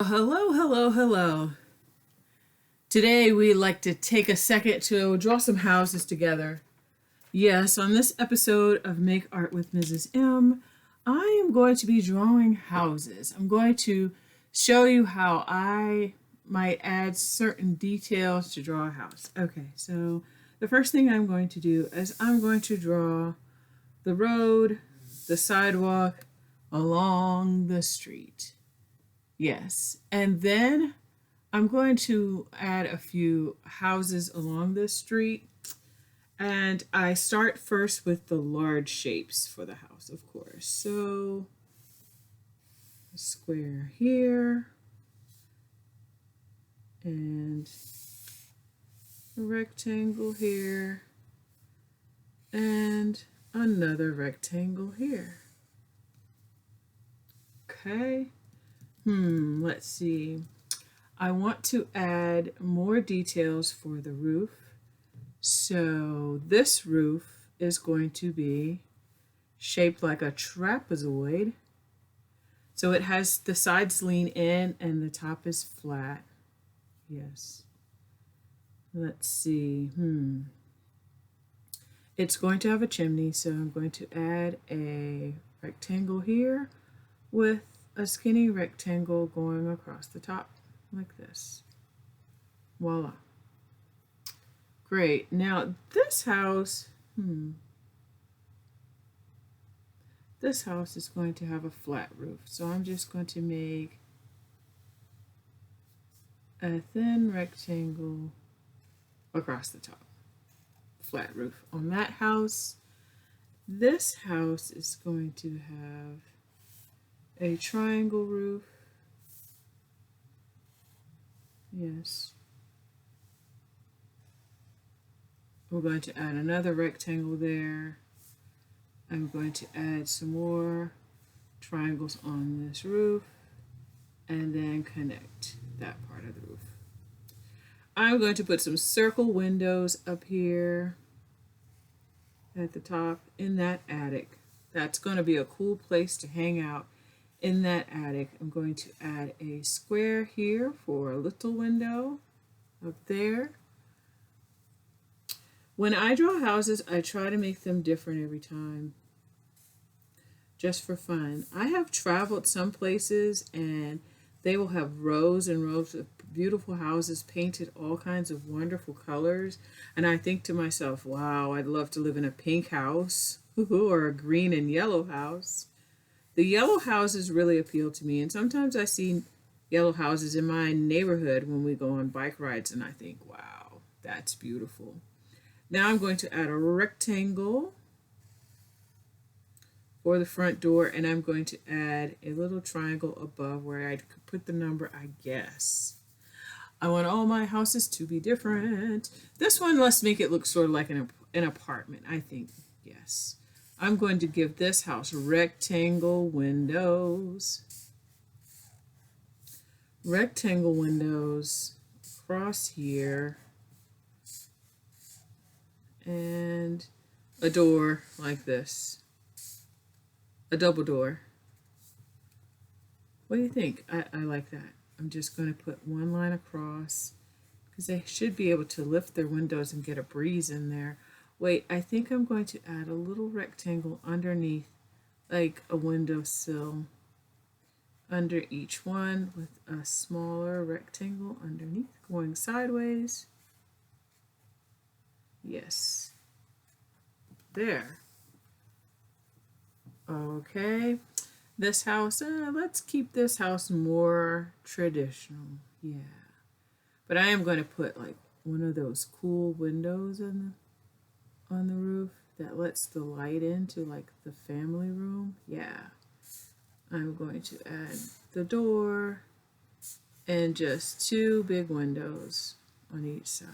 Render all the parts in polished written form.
Hello, hello, hello. Today we'd like to take a second to draw some houses together. Yes, on this episode of Make Art with Mrs. M, I am going to be drawing houses. I'm going to show you how I might add certain details to draw a house. Okay, so the first thing I'm going to do is I'm going to draw the road, the sidewalk along the street. Yes, and then I'm going to add a few houses along this street. And I start first with the large shapes for the house, of course. So, a square here, and a rectangle here, and another rectangle here. Okay. Let's see. I want to add more details for the roof. So this roof is going to be shaped like a trapezoid. So it has the sides lean in and the top is flat. Yes. Let's see. It's going to have a chimney, so I'm going to add a rectangle here with a skinny rectangle going across the top like this. Voila. Great. Now this house, this house is going to have a flat roof. So I'm just going to make a thin rectangle across the top. Flat roof on that house. This house is going to have a triangle roof. Yes. We're going to add another rectangle there. I'm going to add some more triangles on this roof and then connect that part of the roof. I'm going to put some circle windows up here at the top in that attic. That's going to be a cool place to hang out in that attic. I'm going to add a square here for a little window up there. When I draw houses, I try to make them different every time, just for fun. I have traveled some places and they will have rows and rows of beautiful houses painted all kinds of wonderful colors. And I think to myself, wow, I'd love to live in a pink house or a green and yellow house. The yellow houses really appeal to me. And sometimes I see yellow houses in my neighborhood when we go on bike rides and I think, wow, that's beautiful. Now I'm going to add a rectangle for the front door and I'm going to add a little triangle above where I could put the number, I guess. I want all my houses to be different. This one, let's make it look sort of like an apartment, I think. Yes. I'm going to give this house rectangle windows. Rectangle windows across here. And a door like this. A double door. What do you think? I like that. I'm just going to put one line across because they should be able to lift their windows and get a breeze in there. Wait, I think I'm going to add a little rectangle underneath, like a windowsill, under each one with a smaller rectangle underneath going sideways. Yes. There. Okay. This house, let's keep this house more traditional. Yeah. But I am going to put like one of those cool windows on the roof that lets the light into like the family room. Yeah. I'm going to add the door and just two big windows on each side.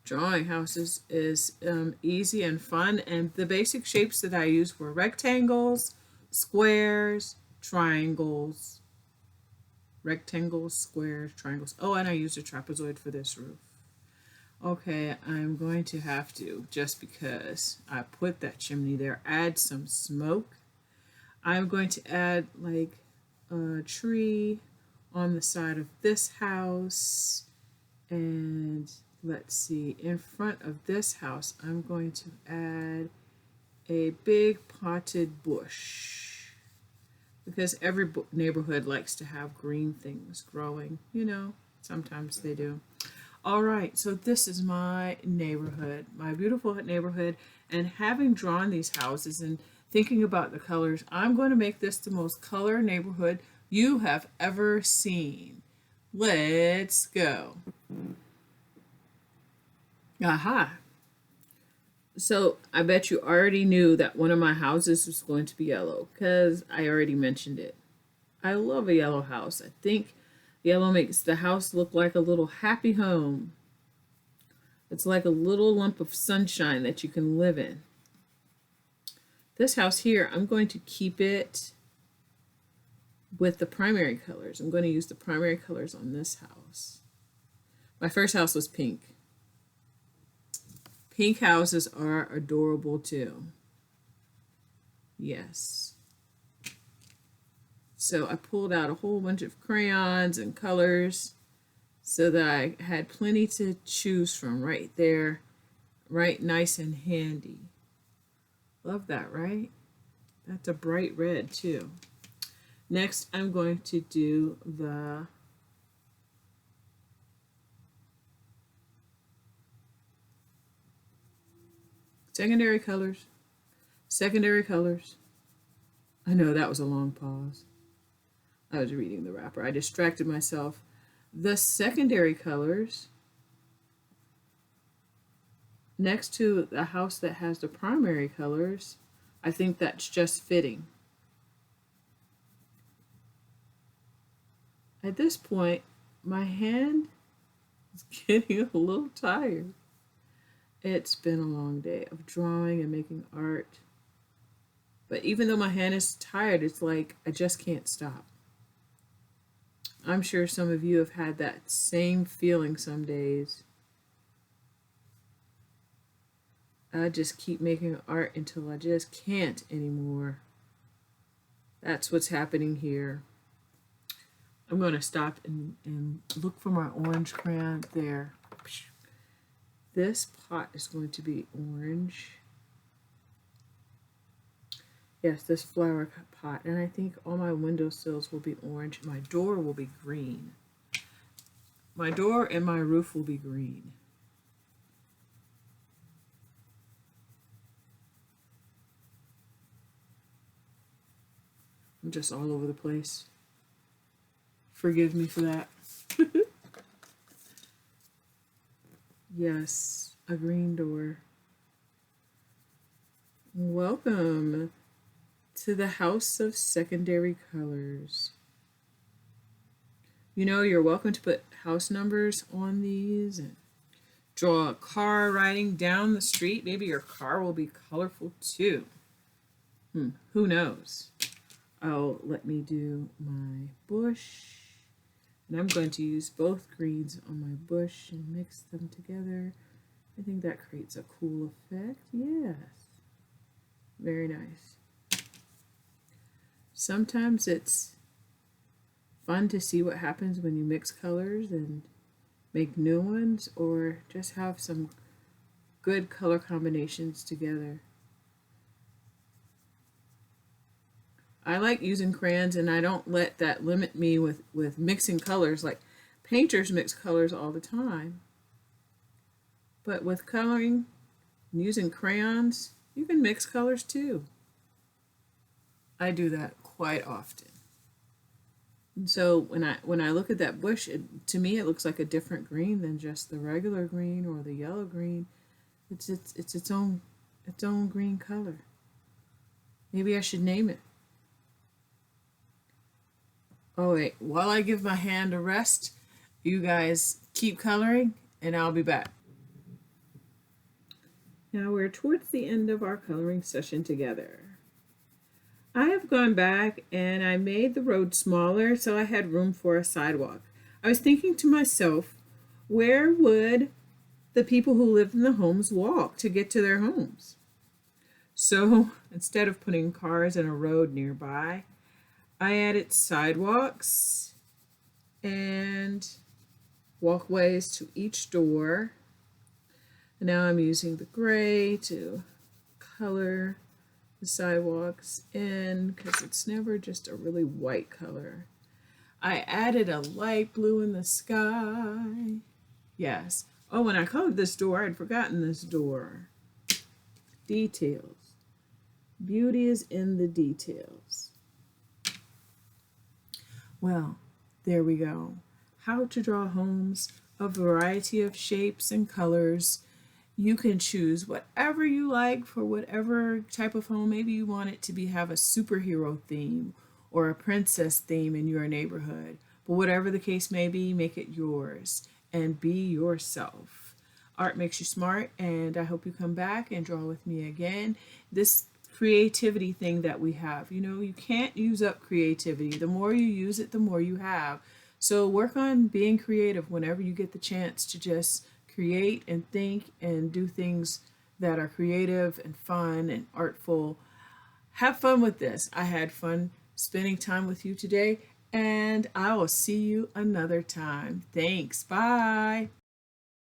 Drawing houses is easy and fun, and the basic shapes that I used were rectangles, squares, triangles, rectangles, squares, triangles. Oh, and I used a trapezoid for this roof. Okay, I'm going to have to, just because I put that chimney there, add some smoke. I'm going to add like a tree on the side of this house. And let's see, in front of this house, I'm going to add a big potted bush because every neighborhood likes to have green things growing, sometimes they do. All right, so this is my neighborhood, my beautiful neighborhood, and having drawn these houses and thinking about the colors, I'm going to make this the most color neighborhood you have ever seen. Let's go. Aha. So I bet you already knew that one of my houses was going to be yellow because I already mentioned it. I love a yellow house. I think yellow makes the house look like a little happy home. It's like a little lump of sunshine that you can live in. This house here, I'm going to keep it with the primary colors. I'm going to use the primary colors on this house. My first house was pink. Pink houses are adorable too. Yes. So I pulled out a whole bunch of crayons and colors so that I had plenty to choose from right there, right nice and handy. Love that, right? That's a bright red too. Next, I'm going to do the secondary colors. Secondary colors. I know that was a long pause. I was reading the wrapper. I distracted myself. The secondary colors next to the house that has the primary colors, I think that's just fitting. At this point, my hand is getting a little tired. It's been a long day of drawing and making art. But even though my hand is tired, it's like I just can't stop. I'm sure some of you have had that same feeling some days. I just keep making art until I just can't anymore. That's what's happening here. I'm going to stop and look for my orange crayon there. This pot is going to be orange. Yes, this flower pot. And I think all my windowsills will be orange. My door will be green. My door and my roof will be green. I'm just all over the place. Forgive me for that. Yes, a green door. Welcome to the House of Secondary Colors. You're welcome to put house numbers on these and draw a car riding down the street. Maybe your car will be colorful too. Who knows? Oh, let me do my bush. And I'm going to use both greens on my bush and mix them together. I think that creates a cool effect. Yes. Very nice. Sometimes it's fun to see what happens when you mix colors and make new ones or just have some good color combinations together. I like using crayons and I don't let that limit me with mixing colors. Like painters mix colors all the time. But with coloring and using crayons, you can mix colors too. I do that quite often. And so when I look at that bush, to me it looks like a different green than just the regular green or the yellow green. It's its own green color. Maybe I should name it. Oh wait, while I give my hand a rest, you guys keep coloring and I'll be back. Now we're towards the end of our coloring session together. I have gone back and I made the road smaller so I had room for a sidewalk. I was thinking to myself, where would the people who live in the homes walk to get to their homes? So instead of putting cars in a road nearby, I added sidewalks and walkways to each door. And now I'm using the gray to color the sidewalks in because it's never just a really white color. I added a light blue in the sky. Yes. Oh, when I colored this door, I'd forgotten this door. Details. Beauty is in the details. Well, there we go. How to draw homes, a variety of shapes and colors. You can choose whatever you like for whatever type of home. Maybe you want it to have a superhero theme or a princess theme in your neighborhood. But whatever the case may be, make it yours and be yourself. Art makes you smart, and I hope you come back and draw with me again. This creativity thing that we have, you can't use up creativity. The more you use it, the more you have. So work on being creative whenever you get the chance to just create and think and do things that are creative and fun and artful. Have fun with this. I had fun spending time with you today, and I will see you another time. Thanks. Bye.